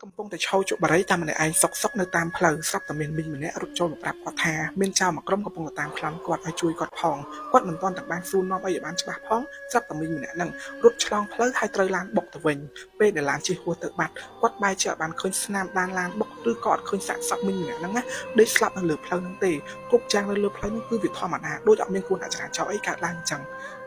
កំពុងតែឈរជក់បារីតាមម្នាក់ឯងសុកនៅតាមផ្លូវស្រាប់តែមានមីងម្នាក់រត់ចូលមកប្រាប់គាត់ថាមានចៅមួយក្រុមកំពុងតែតាមខ្លំគាត់ឲ្យជួយគាត់ផងគាត់មិនទាន់ទាំងបានសួរនាំអីឲ្យបានច្បាស់ផងស្រាប់តែមីងម្នាក់ហ្នឹងរត់ឆ្លងផ្លូវហើយត្រូវឡានបុកទៅវិញពេលដែលឡានជិះហួសទៅបាត់គាត់បែរជាអត់បានឃើញស្នាមដានឡានបុកឬក៏អត់ឃើញសាកសពមីងម្នាក់ហ្នឹងណាដេកស្លាប់នៅលើផ្លូវហ្នឹងទេគ្រប់យ៉ាងនៅលើផ្លូវហ្នឹងគឺវាធម្មតាដូចអត់មានគ្រោះថ្នាក់ចរាចរណ៍អីកើតឡើងអញ្ចឹង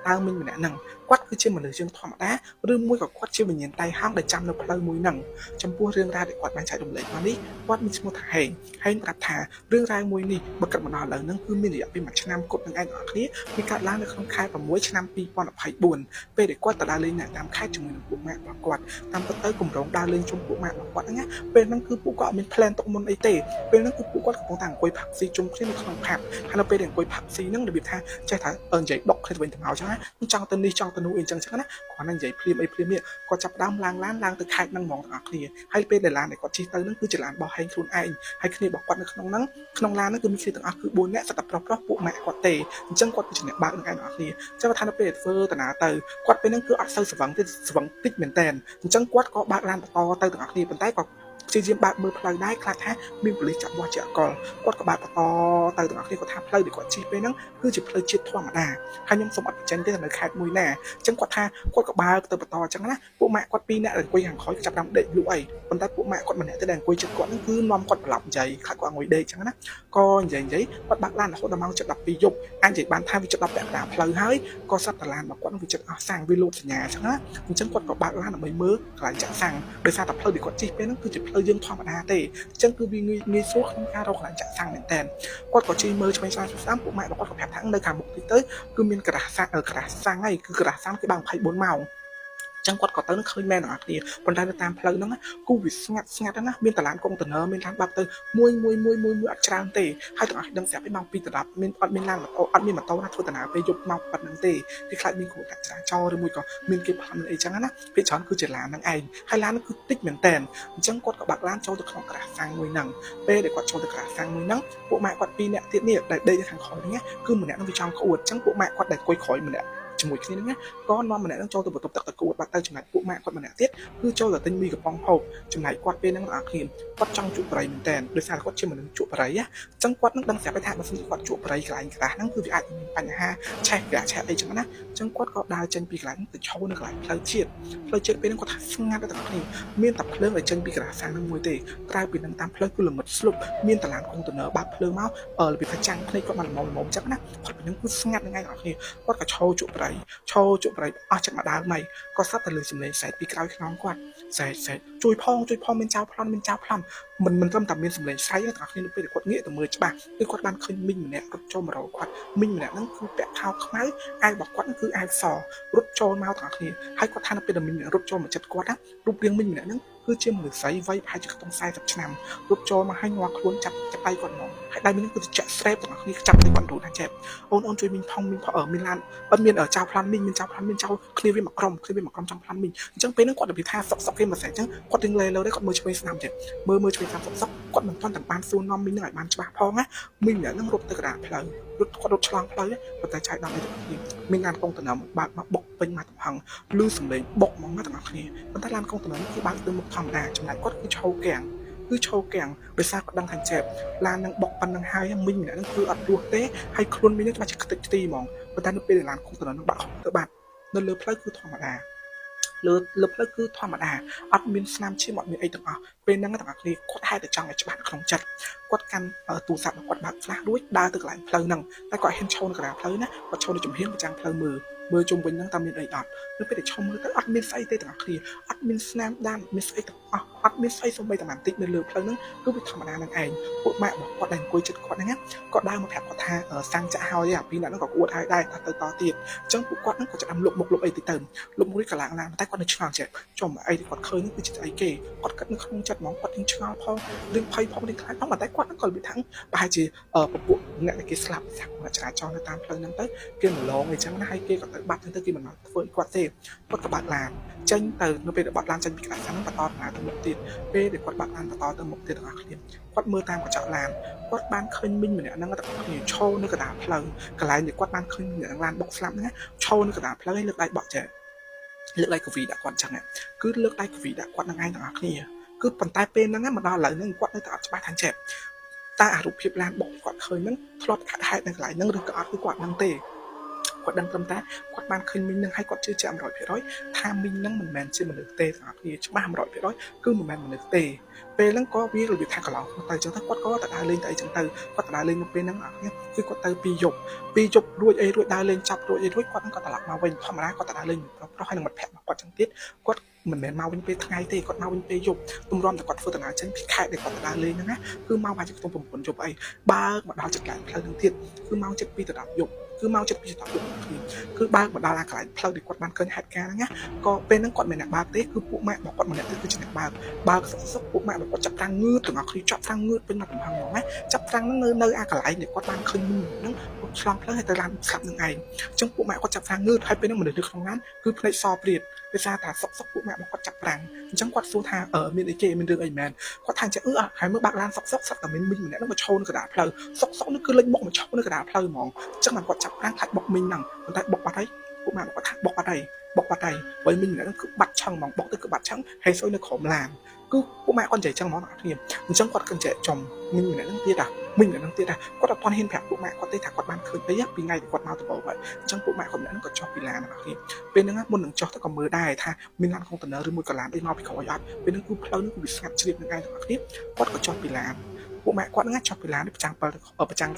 តើមីងម្នាក់ហ្នឹងគាត់គឺជាមនុស្សជាងធម្មតាឬមួយក៏គាត់ជាវិញ្ញាណតៃហោងដែលចាំនៅផ្លូវមួយហ្នឹងចំពោះរឿងរ៉ាវដែលគាត់បានចែករំលែកមកនេះគាត់មានឈ្មោះថាហេងប្រាប់ថារឿងរ៉ាវមួយនេះបើគិតមកដល់ឥឡូវហ្នឹងគឺមានរយៈពេល1ឆ្នាំគត់នឹងឯងទាំងអស់គ្នាវាកើតឡើងនៅក្នុងខែ6ឆ្នាំ2024ពេលដែលគាត់ទៅដើរលេងនៅតាមខេត្តជាមួយនឹងពួកម៉ាក់របស់គាត់តាមទៅគម្រោងដើរលេងជុំពួកម៉ាក់របស់គាត់ហ្នឹងណាពេលហ្នឹងគឺពួកគាត់អត់មាន plan ទុកមុនអីទេពេលហ្នឹងគឺពួកគាត់កំពុងតែអង្គុយផឹកស៊ីជុំគ្នានៅក្នុងផាប់ហើយនៅពេលដែលអង្គុយផឹកស៊ីហ្នឹងរបៀបថាចេះថានិយាយដុកគ្នាទៅវិញទៅមកអញ្ចឹងណាចង់ទៅនេះចង់ទៅនោះអីអញ្ចឹងណាគាត់នឹងនិយាយភ្លាមអីភ្លាមនេះគាត់ចាប់ដើមឡើងឡានឡើងទៅខេត្តហ្នឹងហ្មងទាំងអស់គ្នាហើយពេលដែលឡានដែលគាត់ជិះទៅហ្នឹងគឺជាឡានរបស់ហេងខ្លួនឯងហើយគ្នារបស់គាត់នៅក្នុងហ្នឹងក្នុងឡានហ្នឹងគឺមានគ្នាទាំងអស់គឺ4នាក់សិតតែប្រុសពួកម៉ាក់គាត់ទេអញ្ចឹងគាត់គឺជាអ្នកបើកនឹងឯងទាំងអស់គ្នាចឹងថានៅពេលធ្វើដំណើរទៅគាត់ពេលហ្នឹងគឺអត់សូវស្វឹងទេស្វឹងតិចមែនតើអញ្ចឹងគាត់ក៏បើកឡានបន្តទៅទាំងអស់គ្នាប៉ុន្តែគាត់ព្យាយាមបើកមើលផ្លូវដែរខ្លាចថាមានប៉ូលីសចាប់វាស់ជាអកលគាត់ក៏បើកបន្តទៅទាំងអស់គ្នាគាត់ថាផ្លូវដែលគាត់ជិះពេលហ្នឹងគឺជាផ្លូវជាតិធម្មតាហើយខ្ញុំសូមអត់បញ្ចេញទេនៅខេត្តមួយណាអញ្ចឹងគាត់ថាគាត់ក៏បើកទៅបន្តអញ្ចឹងណាពួកម៉ាក់គាត់2នាក់អង្គុយខាងក្រោយចាប់ដើមដេកលក់អីប៉ុន្តែពួកម៉ាក់គាត់ម្នាក់ទៅដែលអង្គុយជិតគាត់ហ្នឹងគឺនាំគាត់ប្រឡប់និយាយខ្លាចគាត់អង្គុយដេកអញ្ចឹងណាក៏និយាយគាត់បើកឡានរហូតដល់ម៉ោង7:12យប់អាចនិយាយបានថាវាជិត10ពាក់កណ្ដាលផ្លូវហើយក៏សត្វតាឡានរបស់គាត់នឹងវាជិតអស់សាំងវាលោតសញ្ញាអញ្ចឹងណាអញ្ចឹងគាត់ក៏បើកឡានដើម្បីមើលកន្លែងចាក់សាំងដោយសារតែផ្លូវដែលគាត់ជិះពេលហ្នឹងគឺជាផ្លូវយើងធម្មតាទេអញ្ចឹងគឺវាងាយស្រួលក្នុងការរកកន្លែងចាក់សាំងមែនតើគាត់ក៏ជិះមើលឆ្វេងស្ដាំពួកម៉ាក់របស់គាត់ក៏ប្រាប់ថានៅខាងមុខទីទៅគឺមានក្រាស់សាំងហើយគឺក្រាស់សាំងគេបើក24ម៉ោងចឹងគាត់ក៏ទៅនឹងឃើញមែនអត់គ្នាប៉ុន្តែនៅតាមផ្លូវហ្នឹងគូវាស្ងាត់ណាមានតាឡានកុងតឺន័រមានឡានបាប់ទៅមួយអត់ច្រើនទេហើយទាំងអស់ដឹងស្រាប់ពីម៉ោង2ដល់10មានអត់មានឡានម៉ូតូអត់មានម៉ូតូណាធ្វើដំណើរពេលយប់ម៉ោងប៉ុណ្្នឹងទេគេខ្លាចមានគ្រោះថ្នាក់ចរាចរណ៍ឬមួយក៏មានគេផ្លាន់អីចឹងណាពេលច្រើនគឺជាឡានហ្នឹងឯងហើយឡានហ្នឹងគឺតិចមែនតើអញ្ចឹងគាត់ក៏បើកឡានចូលទៅក្នុងក្រាស់សាំងមួយហ្នឹងពេលដែលគាត់ចូលទៅក្រាស់សាំងមួយហ្នឹងពួកម៉ាក់គាត់2នាក់ទៀតនេះដែលដេកនៅខាងក្រោយហ្នឹងគឺម្នាក់ហ្នឹងវាចង់ក្អួតអញ្ចឹងពួកម៉ាក់គាត់ដែលអង្គុយក្រោយម្នាក់ជាមួយគ្នាហ្នឹងក៏នាំម្នាក់ហ្នឹងចូលទៅបន្ទប់ទឹកទៅគួតបាត់ទៅចំណែកពួកម៉ាក់គាត់ម្នាក់ទៀតគឺចូលទៅទិញមីកំប៉ុងហូបចំណែកគាត់ពេលហ្នឹងអ្នកគ្នាគាត់ចង់ជក់បរិយមែនតើដោយសារគាត់ជាមនុស្សជក់បរិយអញ្ចឹងគាត់នឹងដឹងស្រាប់ថាបើសិនជាគាត់ជក់បរិយកន្លែងក្រាស់ហ្នឹងគឺវាអាចមានបញ្ហាឆេះក្រាស់ឆេះអីចឹងណាអញ្ចឹងគាត់ក៏ដើរចេញពីកន្លែងទៅឈរនៅកន្លែងផ្លូវជាតិពេលហ្នឹងគាត់ថាស្ងាត់ដល់គ្នាមានតែភ្លើងដែលចេញពីក្រាស់សាំងហ្នឹងមួយទេក្រៅពីហ្នឹងតាមផ្លូវគឺល្មិតស្លុបមានតាឡានកុងតឺន័របាក់ភ្លើងមករបៀបថាចាំងភ្នែកគាត់បានល្មមចឹងណាគាត់ពីហ្នឹងគឺស្ងាត់ហ្នឹងឯងអ្នកគ្នាគាត់ក៏ឈរជក់បរិយអស់ចិត្តមកដើរមកក៏ស្ដាប់តែលើសំឡេងសែកពីក្រោយខ្នងគាត់សែកជួយផងមានចៅប្លន់មិនត្រឹមតែមានសំឡេងសែកទេអ្នកគ្នានៅពេលគាត់ងាកទៅមើលច្បាស់គឺគាត់បានឃើញមីងម្នាក់រត់ចូលមករកគាត់មីងម្នាក់ហ្នឹងគឺពាក់ខោខ្មៅអាវរបស់គាត់គឺអាវសរត់ចូលមកអ្នកគ្នាហើយគាត់ថានៅពេលដែលមីងម្នាក់រត់ចូលមកចិត្តគាត់ណារូបរាងមីងម្នាក់ហ្នឹងគឺជាមនុស្សស្រីវ័យប្រហែលជាខ្ទង់40ឆ្នាំរត់ចូលមកហើយងាស់ខ្លួនចាប់ដៃគាត់មកហើយដៃមីងគឺចាក់ស្រែបទាំងអស់គ្នាចាប់ដៃគាត់រួចថាចេះអូនជួយមីងផងមានឡានអត់មានចៅប្លន់មីងមានចៅប្លន់មានចៅគ្នាវាមកក្រុមចង់ប្លន់មីងអញ្ចឹងពេលហ្នឹងគាត់ទៅពីថាសុកគេមកស្អែកអញ្ចឹងគាត់ទាំងលើដែរគាត់មើលឆ្វេងស្ដាំចេះមើលឆ្វេងស្ដាំសុកគាត់មិនទាន់បានសួរនាំមីងនឹងឲ្យបានច្បាស់ផងណាមីងហ្នឹងរត់ទៅកណ្ដាលផ្លូវគាត់រត់ឆ្លងផ្លូវប៉ុន្តែចៃដល់នេះមានឡានកុងតឺន័របើកមកបុកពេញមកទំហឹងលឺសំឡេងបុកមកទាំងអស់គ្នាប៉ុន្តែឡានកុងតឺន័រគឺបើកទៅមុខធម្មតាចំណែកគាត់គឺឈោគាំងដោយសារគាត់ដឹងថាចេះឡាននឹងបុកប៉ុណ្្នឹងហើយមីងម្នាក់ហ្នឹងគឺអត់រស់ទេហើយខ្លួនមីងហ្នឹងច្បាស់ជាខ្ទេចខ្ទីហ្មងប៉ុន្តែនៅពេលឡានកុងតឺន័រហ្នឹងបាក់ទៅបាត់នៅលើផ្លូវគឺធម្មតាលើផ្លូវគឺធម្មតាអត់មានស្នាមឈាមអត់មានអីទាំងអស់ពេលហ្នឹងទាំងអស់គ្នាគាត់ហេតុតែចង់ឲ្យច្បាស់ក្នុងចិត្តគាត់កាន់ទូរស័ព្ទរបស់គាត់បើក flash រួចដើរទៅកន្លែងផ្លូវហ្នឹងតែគាត់ហ៊ានឈរនៅកណ្ដាលផ្លូវណាគាត់ឈរនៅចំហៀងប្រចាំផ្លូវមើលជុំវិញហ្នឹងតើមានអីអត់នៅពេលដែលឈរមើលទៅអត់មានស្អីទេទាំងអស់គ្នាអត់មានស្នាមដានមានស្អីទាំងអស់អត់មានស្អីសូម្បីតែបន្តិចនៅលើផ្លូវហ្នឹងគឺវាធម្មតានឹងឯងពួកម៉ាក់របស់គាត់ដែលអង្គុយជិតគាត់ហ្នឹងគាត់ដើរមកប្រាប់គាត់ថាសាំងចាក់ហើយអាពីរនាក់ហ្នឹងក៏គួតហើយដែរទៅតទៀតអញ្ចឹងពួកគាត់ហ្នឹងក៏ចាប់លុបមុខលុបអីទៅលុបមុខនេះក៏ឡើងតែគាត់នៅឆ្ងល់ចេះចំអីគាត់ឃើញនេះគឺជាអីគេគាត់គិតនៅក្នុងចិត្តហ្មងគាត់នឹងឆ្ងល់ផងរឿងភ័យផងរឿងខ្លាចផងតែគាត់ហ្នឹងក៏និយាយថាប្រហែលជាពពួកអ្នកដែលគេស្លាប់សាក់ចរាចរណ៍នៅតាមផ្លូវហ្នឹងទៅគេមកឡងអីចឹងណាហើយគេក៏ទៅបាត់ទៅគេមិនមកធ្វើគាត់ទេគាត់ក៏បាត់ឡានចេញទៅនៅពេលដែលបាត់ឡានចេញពីកន្លែងហ្នឹងបន្តដំណើរទៅមុខទៀតពេលដែលគាត់បាត់ឡានបន្តទៅមុខទៀតទាំងអស់គ្នាគាត់មើលតាមកញ្ចក់ឡានគាត់បានឃើញមីងម្នាក់ហ្នឹងទាំងអស់គ្នាឈរនៅកណ្ដាលផ្លូវកន្លែងដែលគាត់បានឃើញឡានបុកស្លាប់ហ្នឹងឈរនៅកណ្ដាលផ្លូវហើយលើកដៃបក់ចេះលើកដៃកវីដាក់គាត់អញ្ចឹងគឺលើកដៃកវីដាក់គាត់នឹងឯងទាំងអស់គ្នា គឺប៉ុន្តែពេលហ្នឹងមកដល់ឥឡូវហ្នឹងគាត់នៅតែអត់ច្បាស់ថាចេះតែអារូបភាពឡានបុកគាត់ឃើញហ្នឹងធ្លាប់ខិតហេតុនៅកន្លែងហ្នឹងឬក៏អត់គឺគាត់ហ្នឹងទេគាត់ដឹងត្រឹមតែគាត់បានឃើញមីងនឹងឲ្យគាត់ជឿជាក់ 100% ថាមីងនឹងមិនមែនជាមនុស្សទេទាំងអស់គ្នាច្បាស់ 100% គឺមិនមែនមនុស្សទេពេលហ្នឹងក៏វារបៀបថាកន្លងទៅអញ្ចឹងទៅគាត់ក៏ទៅដើរលេងទៅអីចឹងទៅគាត់ទៅដើរលេងនៅពេលហ្នឹងអស់គ្នាគឺគាត់ទៅ2 យប់រួចអីរួចដើរលេងចាប់រួចអីរួចគាត់នឹងក៏ត្រឡប់មកវិញធម្មតាគាត់ទៅដើរលេងប្រុសហើយនឹងមិត្តភក្តិរបស់គាត់ចឹងទៀតគាត់មិនមែនមកវិញពេលថ្ងៃទេគាត់មកវិញពេលយប់ទម្រាំតែគាត់ធ្វើដំណើរចេញពីខេត្តដែលគាត់ទៅដើរលេងហ្នឹងណាគឺមកបាច់ខ្ទង់9 យប់អីបើមកដល់ចិត្តកន្លែងផ្លូវហ្នឹងទៀតគឺមកចិត្ត2 ទៅ10 យប់គឺមកចិត្ត2 ទៅ10 យប់គឺបើមកដល់អាកន្លែងផ្លូវដែលគាត់បានឃើញហេតុការណ៍ហ្នឹងណាក៏ពេលហ្នឹងគាត់មិនអ្នកបើកទេគឺពួកម៉ាក់របស់គាត់ម្នាក់ទៀតគឺជាអ្នកបើកសុកពួកម៉ាក់របស់គាត់ចាប់តាំងងឿទាំងអស់គ្នាចាប់តាំងងឿពេញមកកំហឹងហ្មងណាចាប់តាំងហ្នឹងនៅអាកន្លែងដែលគាត់បានឃើញហ្នឹងគាត់ឆ្លងផ្លូវហើយទៅឡានស្លាប់នឹងឯងអញ្ចឹងពួកម៉ាក់គាត់ចាប់តាំងងឿហើយពេលហ្នឹងមនុស្សនៅក្នុងឡានគឺភ្នែកសព្រាតដោយសារថាសុកពួកម៉ាក់របស់គាត់ចាប់ប្រាំងអញ្ចឹងគាត់សួរថាមានអីគេមានរឿងអីមែនគាត់ថាចឹងហើយមើលបាក់ឡានសុកតែមានមីងម្នាក់ហ្នឹងមកឈរនៅកណ្ដាលផ្លូវសុកនេះគឺលេចមុខមកឈរនៅកណ្ដាលផ្លូវហ្មងអញ្ចឹងបានគាត់ចាប់ប្រាំងខ្លាចបុកមីងហ្នឹងប៉ុន្តែបុកបាត់ហើយពួកម៉ាក់គាត់ថាបុកបាត់ហើយបើមីងម្នាក់ហ្នឹងគឺបាត់ឆឹងហ្មងបុកទៅគឺបាត់ឆឹងហើយសួយនៅក្រោមឡានគឺពួកម៉ាក់គាត់និយាយចឹងហ្មងអ្នកគ្នាអញ្ចឹងគាត់គិតចេះចំមីងម្នាក់ហ្នឹងទៀតគាត់អត់ទាន់ហ៊ានប្រាប់ពួកម៉ាក់គាត់ទេថាគាត់បានឃើញពីថ្ងៃដែលគាត់មកទៅបោកហើយអញ្ចឹងពួកម៉ាក់គាត់ម្នាក់ហ្នឹងក៏ចុះពីឡានអ្នកគ្នាពេលហ្នឹងមុននឹងចុះទៅក៏មើលដែរថាមានឡានកុងតឺន័រឬមួយក៏ឡានអីមកពីក្រោយអត់ពេលហ្នឹងគឺផ្លូវហ្នឹងគឺវាស្ងាត់ជ្រាបនឹងឯងអ្នកគ្នាគាត់ក៏ចុះពីឡានពួកម៉ាក់គាត់ហ្នឹងចុះពីឡានប្រចា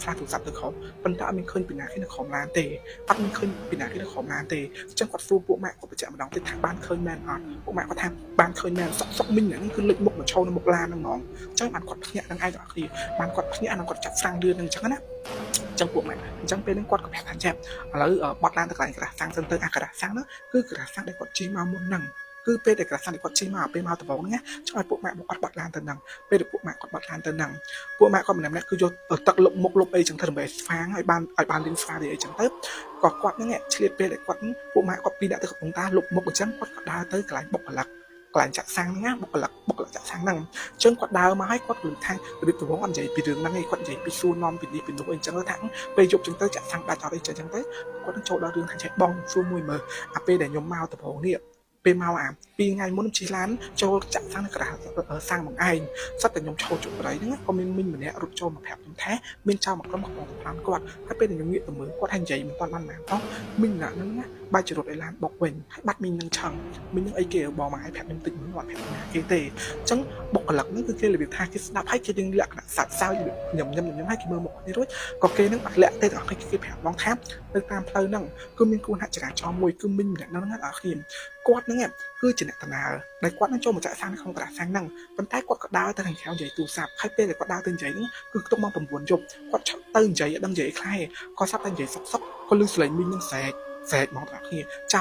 ំផ្លាស់ទូរស័ព្ទទៅក្រោមប៉ុន្តែអត់មានឃើញពីណាគេនៅក្រោមឡានទេអត់មានឃើញពីណាគេនៅក្រោមឡានទេអញ្ចឹងគាត់សួរពួកម៉ាក់គាត់បញ្ជាក់ម្ដងទៀតថាបានឃើញមែនអត់ពួកម៉ាក់គាត់ថាបានឃើញមែនសុកមីងហ្នឹងគឺលេចមុខមកឈរនៅមុខឡានហ្នឹងហ្មងអញ្ចឹងបានគាត់ភ្ញាក់នឹងឯងអ្នកគ្នាបានគាត់ភ្ញាក់អានឹងគាត់ចាប់ស្រាំងលឿនហ្នឹងអញ្ចឹងណាអញ្ចឹងពួកម៉ាក់អញ្ចឹងពេលហ្នឹងគាត់ក៏ប្រាប់ថាចាប់ឥឡូវបត់ឡានទៅកន្លែងក្រាស់សាំងសិនទៅអាក្រាស់សាំងហ្នឹងគឺក្រាស់សាំងដែលគាត់ជិះមកមុនហ្នឹងគឺពេលដែលក្រាស់សាំងគាត់ជិះមកពេលមកដំបូងហ្នឹងចង់ឲ្យពួកម៉ាក់គាត់បាត់ឡានទៅហ្នឹងពេលដែលពួកម៉ាក់គាត់បាត់ឡានទៅហ្នឹងពួកម៉ាក់គាត់ម្នាក់គឺយកទឹកលុបមុខលុបអីចឹងទៅដើម្បីស្វាងឲ្យបានលឿនស្វារីអីចឹងទៅក៏គាត់ហ្នឹងឆ្លៀតពេលដែលគាត់ពួកម៉ាក់គាត់ពីរដាក់ទៅកំពុងតាលុបមុខអញ្ចឹងគាត់ក៏ដើរទៅកន្លែងបុកកលឹកកន្លែងចាក់សាំងហ្នឹងបុកកលឹកចាក់សាំងហ្នឹងអញ្ចឹងគាត់ដើរមកឲ្យគាត់គិតថារបៀបទៅវងអត់និយាយពីរឿងហ្នឹងឯងគាត់និយាយពីសួរនាំពីនេះពីនោះអីចឹងទៅថាពេលយប់ចឹងទៅចាក់សាំងដាច់អត់អីចឹងទៅគាត់នឹងចូលដល់រឿងថាចេះបងសួរមួយមើលអាពេលដែលខ្ញុំមកដំបូងនេះពេលមកអា2ថ្ងៃមុនជិះឡានចូលចាក់សាំងនៅក្រាស់សាំងមកឯងសិតតែខ្ញុំឈរជុំបរិយហ្នឹងក៏មានមីងម្នាក់រត់ចូលមកប្រាប់ខ្ញុំថាមានចៅមកក្រុមកំពុងតែប្លន់គាត់ហើយពេលដែលខ្ញុំងាកទៅមើលគាត់ថានិយាយមិនទាន់បានណាផងមីងណាហ្នឹងបាច់ចរត់ឲ្យឡានបុកវិញហើយបាត់មីងនឹងឆឹងមីងនឹងអីគេបងមកឲ្យប្រាប់ខ្ញុំតិចមិនអត់ប្រាប់ណាគេទេអញ្ចឹងបុកកលឹកហ្នឹងគឺគេរបៀបថាគេស្ដាប់ហើយគេយើងលក្ខណៈសាច់សើចញឹមហើយគេមើលមុខនេះរួចក៏គេនឹងអត់លាក់ទេទាំងអស់គេប្រាប់ឡងថានៅតាមផ្លូវហ្នឹងគឺមានគូហចរាចរណ៍មួយគឺមីងម្នាក់ហ្នឹងអត់គ្នាគាត់ហ្នឹងគឺជាអ្នកដំណើរដែលគាត់នឹងចូលមកចាក់សាំងនៅក្នុងក្រាស់សាំងហ្នឹងប៉ុន្តែគាត់ក៏ដើរទៅខាងក្រៅនិយាយទូរស័ព្ទហើយពេលដែលគាត់ដើរទៅនិយាយហ្នឹងគឺខ្ទង់ម៉ោង9 យប់គាត់ឆក់ទៅនិយាយអត់ដឹងនិយាយខ្លះគាត់សាប់តែនិយាយសុកគាត់លឺសលេងមីងនឹងស្រែកមកទាំងអស់គ្នាចៅ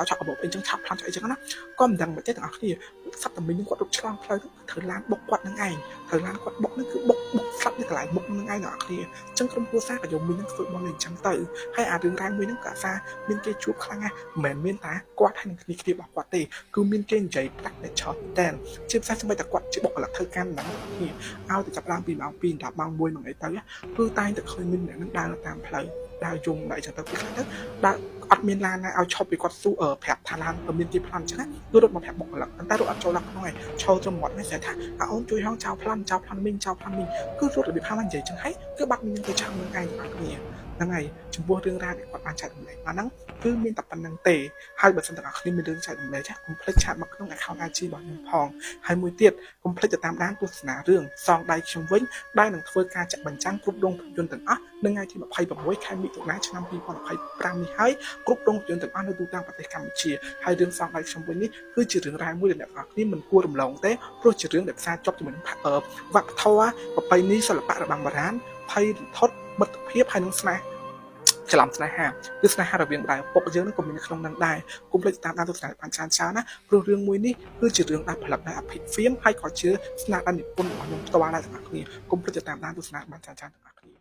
ឆក់កាបូបអីចឹងឆាប់ផ្លាន់អីចឹងណាក៏មិនដឹងមិនទេទាំងអស់គ្នាសាប់តែមីងនឹងគាត់រត់ឆ្លងផ្លូវត្រូវឡានបុកគាត់នឹងឯងត្រូវឡានគាត់បុកហ្នឹងគឺបុកស្លាប់នៅកន្លែងមុខនឹងឯងទាំងអស់គ្នាអញ្ចឹងក្រុមគ្រួសារក៏យកមីងនឹងធ្វើបន់អីចឹងទៅហើយអារឿងរ៉ាវមួយហ្នឹងក៏អាសាមានគេជួបខ្លាំងណាស់មិនមែនមានតែគាត់ហើយនឹងគ្នារបស់គាត់ទេគឺមានគេនិយាយប្រាក់តែឆោតតែជាពិសេសស្បែកតែគាត់ជាបុគ្គលិកធ្វើការហ្នឹងគ្នាឲ្យទៅចាប់ឡើងពីម៉ោង2ដល់ម៉ោង1មកអីទៅគឺតែងតែឃើញមីងនឹងដើរតាមផ្លូវដើរយំដើរចឹងទៅពីខ្លះទៅដើរអត់មានឡានណាឲ្យឈប់ពីគាត់ស៊ូប្រាប់ថាឡានមានទីប្លន់ចឹងណាគឺរត់មកប្រាប់បុគ្គលិកតែរត់អត់ចូលដល់ក្នុងឯងឈរត្រឹមមាត់នេះស្អាតថាអូនជួយហងចៅប្លន់មីងគឺរត់របៀបថាឡើងនិយាយចឹងហើយគឺបាត់មីងទៅឆាំនឹងឯងទាំងគ្នាហ្នឹងហើយចំពោះរឿងរ៉ាវដែលគាត់បានចែករំលែកមកហ្នឹងគឺមានតែប៉ុណ្្នឹងទេហើយបើសិនទាំងអស់គ្នាមានរឿងចែករំលែកចាកុំភ្លេចឆាតមកក្នុង account IG របស់ខ្ញុំផងហើយមួយទៀតកុំភ្លេចទៅតាមដានទស្សនារឿងសងដៃខ្ញុំវិញដែលនឹងធ្វើការចាក់បញ្ចាំងគ្រប់រោងភាពយន្តទាំងអស់នៅថ្ងៃទី26ខែមិថុនាឆ្នាំ2025នេះហើយគ្រប់រោងភាពយន្តទាំងអស់នៅទូទាំងប្រទេសកម្ពុជាហើយរឿងសងដៃខ្ញុំវិញនេះគឺជារឿងរ៉ាវមួយដែលអ្នកនរគ្នាមិនគួររំលងទេព្រោះជារឿងដែលផ្សារជាប់ជាមួយនឹងវប្បធម៌ប្រពៃណីសិល្បៈរបាំបុរាណភ័យរន្ធត់មិត្តភាពហើយនឹងស្នេហ៍ច្រឡំស្នេហាគឺស្នេហារវាងម្ដាយឪពុកយើងនឹងក៏មានក្នុងនឹងដែរគុំភ្លេចតាមដានទស្សនាបានច្រើនណាព្រោះរឿងមួយនេះគឺជារឿងដែលផលិតដោយអភិភៀមហើយក៏ជាស្នាដៃនិពន្ធរបស់ខ្ញុំផ្ទាល់ដែរទាំងអស់គ្នាគុំភ្លេចតាមដានទស្សនាបានច្រើនទាំងអស់គ្នា